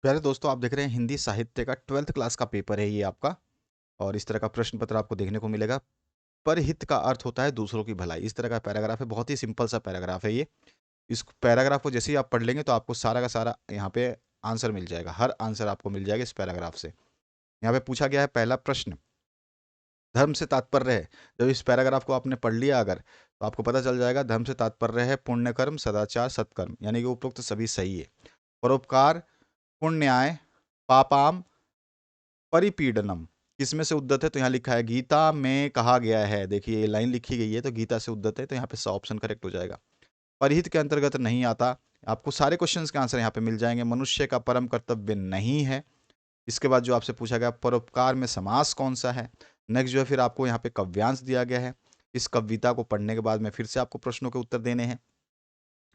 प्यारे दोस्तों, आप देख रहे हैं हिंदी साहित्य का 12th क्लास का पेपर है ये आपका। और इस तरह का प्रश्न पत्र आपको देखने को मिलेगा। परहित का अर्थ होता है दूसरों की भलाई। इस तरह का पैराग्राफ है, बहुत ही सिंपल सा पैराग्राफ है ये। इस पैराग्राफ को जैसे ही आप पढ़ लेंगे तो आपको सारा का सारा यहाँ पे आंसर मिल जाएगा। हर आंसर आपको मिल जाएगा इस पैराग्राफ से। यहाँ पे पूछा गया है पहला प्रश्न, धर्म से तात्पर्य है। जब इस पैराग्राफ को आपने पढ़ लिया अगर, तो आपको पता चल जाएगा धर्म से तात्पर्य है पुण्य कर्म, सदाचार, सत्कर्म, यानी कि उपरोक्त सभी सही है। परोपकार, पुण्याय, पापाम, परिपीडनम किसमें से उद्धत है? तो यहाँ लिखा है गीता में कहा गया है। देखिए ये लाइन लिखी गई है तो गीता से उद्धत है, तो यहाँ पे सा ऑप्शन करेक्ट हो जाएगा। परिहित के अंतर्गत नहीं आता। आपको सारे क्वेश्चंस के आंसर यहाँ पे मिल जाएंगे। मनुष्य का परम कर्तव्य नहीं है। इसके बाद जो आपसे पूछा गया परोपकार में समास कौन सा है। नेक्स्ट जो है फिर आपको यहाँ पे काव्यांश दिया गया है। इस कविता को पढ़ने के बाद में फिर से आपको प्रश्नों के उत्तर देने हैं।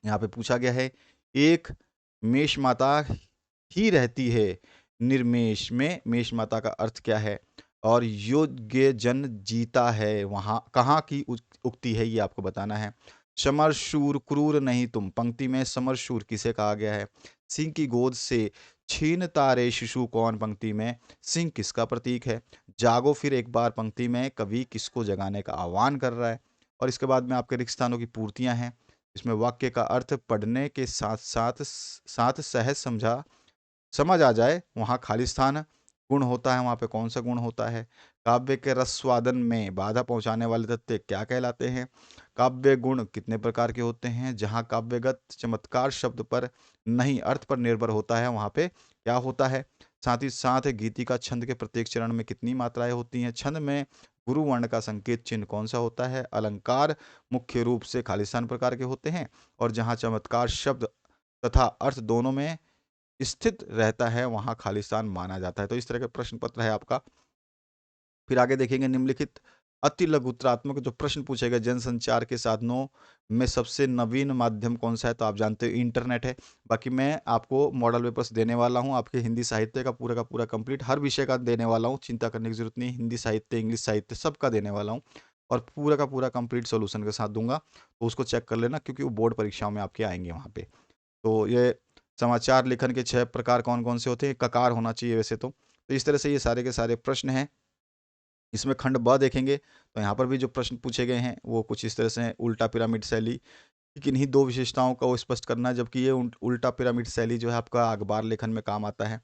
यहाँ पे पूछा गया है एक मेष माता ही रहती है निर्मेष में। मेष माता का अर्थ क्या है? और योग्य जन जीता है वहाँ कहाँ की उक्ति है ये आपको बताना है। समर शूर क्रूर नहीं तुम, पंक्ति में समर शूर किसे कहा गया है? सिंह की गोद से छीनता रे शिशु कौन, पंक्ति में सिंह किसका प्रतीक है? जागो फिर एक बार, पंक्ति में कवि किसको जगाने का आह्वान कर रहा है? और इसके बाद में आपके रिक्त स्थानों की पूर्तियां हैं। इसमें वाक्य का अर्थ पढ़ने के साथ साथ साथ सहज समझ आ जाए वहाँ खाली स्थान गुण होता है, वहाँ पे कौन सा गुण होता है? काव्य के रसवादन में बाधा पहुंचाने वाले तत्व क्या कहलाते हैं? काव्य गुण कितने प्रकार के होते हैं? जहाँ काव्यगत चमत्कार शब्द पर नहीं अर्थ पर निर्भर होता है वहाँ पे क्या होता है? साथ ही साथ गीति का छंद के प्रत्येक चरण में कितनी मात्राएं होती हैं? छंद में गुरु वर्ण का संकेत चिन्ह कौन सा होता है? अलंकार मुख्य रूप से खालिस्तान प्रकार के होते हैं और जहाँ चमत्कार शब्द तथा अर्थ दोनों में स्थित रहता है वहां खालिस्तान माना जाता है। तो इस तरह का प्रश्न पत्र है आपका। फिर आगे देखेंगे निम्नलिखित अति लघुत्रात्मक जो प्रश्न पूछे गए जनसंचार के साधनों में सबसे नवीन माध्यम कौन सा है? तो आप जानते हो इंटरनेट है। बाकी मैं आपको मॉडल पेपर्स देने वाला हूं आपके हिंदी साहित्य का पूरा कंप्लीट हर विषय का देने वाला हूं, चिंता करने की जरूरत नहीं। हिंदी साहित्य, इंग्लिश साहित्य सबका देने वाला हूं और पूरा का पूरा कंप्लीट सोल्यूशन के साथ दूंगा। तो उसको चेक कर लेना क्योंकि वो बोर्ड परीक्षाओं में आपके आएंगे वहाँ पे। तो ये समाचार लेखन के 6 प्रकार कौन-कौन से होते हैं? ककार होना चाहिए वैसे तो। तो इस तरह से ये सारे के सारे प्रश्न हैं। इसमें खंड ब देखेंगे तो यहाँ पर भी जो प्रश्न पूछे गए हैं वो कुछ इस तरह से हैं। उल्टा पिरामिड शैली की किन्हीं 2 विशेषताओं को स्पष्ट करना है, जबकि ये उल्टा पिरामिड शैली जो है आपका अखबार लेखन में काम आता है।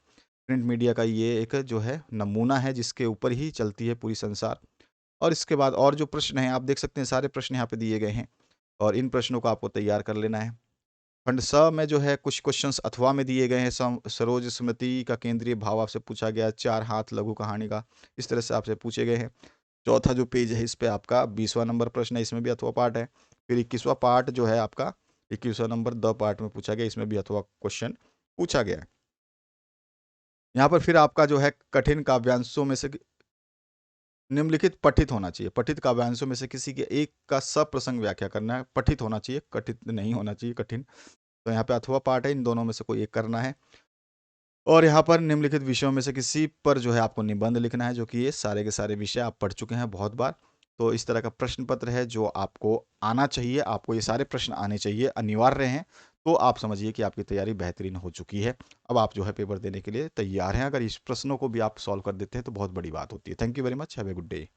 प्रिंट मीडिया का ये एक जो है नमूना है जिसके ऊपर ही चलती है पूरी संसार। और इसके बाद और जो प्रश्न हैं आप देख सकते हैं सारे प्रश्न यहाँ पे दिए गए हैं और इन प्रश्नों को आपको तैयार कर लेना है। खंड स में जो है कुछ क्वेश्चंस अथवा में दिए गए हैं। सरोज स्मृति का केंद्रीय भाव आपसे पूछा गया। चार हाथ लघु कहानी का इस तरह से आपसे पूछे गए हैं। चौथा जो पेज है इस पे आपका 20वां नंबर प्रश्न है, इसमें भी अथवा पार्ट है। फिर 21वां पार्ट जो है आपका 21वां नंबर द पार्ट में पूछा गया, इसमें भी अथवा क्वेश्चन पूछा गया है। यहाँ पर फिर आपका जो है कठिन काव्यांशों में से निम्नलिखित पठित होना चाहिए। पठित काव्यांशों में से किसी के एक का सप्रसंग व्याख्या करना है। पठित होना चाहिए, कठित नहीं होना चाहिए, कठिन। तो यहाँ पे अथवा पार्ट है, इन दोनों में से कोई एक करना है। और यहाँ पर निम्नलिखित विषयों में से किसी पर जो है आपको निबंध लिखना है, जो कि ये सारे के सारे विषय आप पढ़ चुके हैं बहुत बार। तो इस तरह का प्रश्न पत्र है जो आपको आना चाहिए। आपको ये सारे प्रश्न आने चाहिए, अनिवार्य हैं। तो आप समझिए कि आपकी तैयारी बेहतरीन हो चुकी है। अब आप जो है पेपर देने के लिए तैयार हैं। अगर इस प्रश्नों को भी आप सॉल्व कर देते हैं तो बहुत बड़ी बात होती है। Thank you very much, have a good day.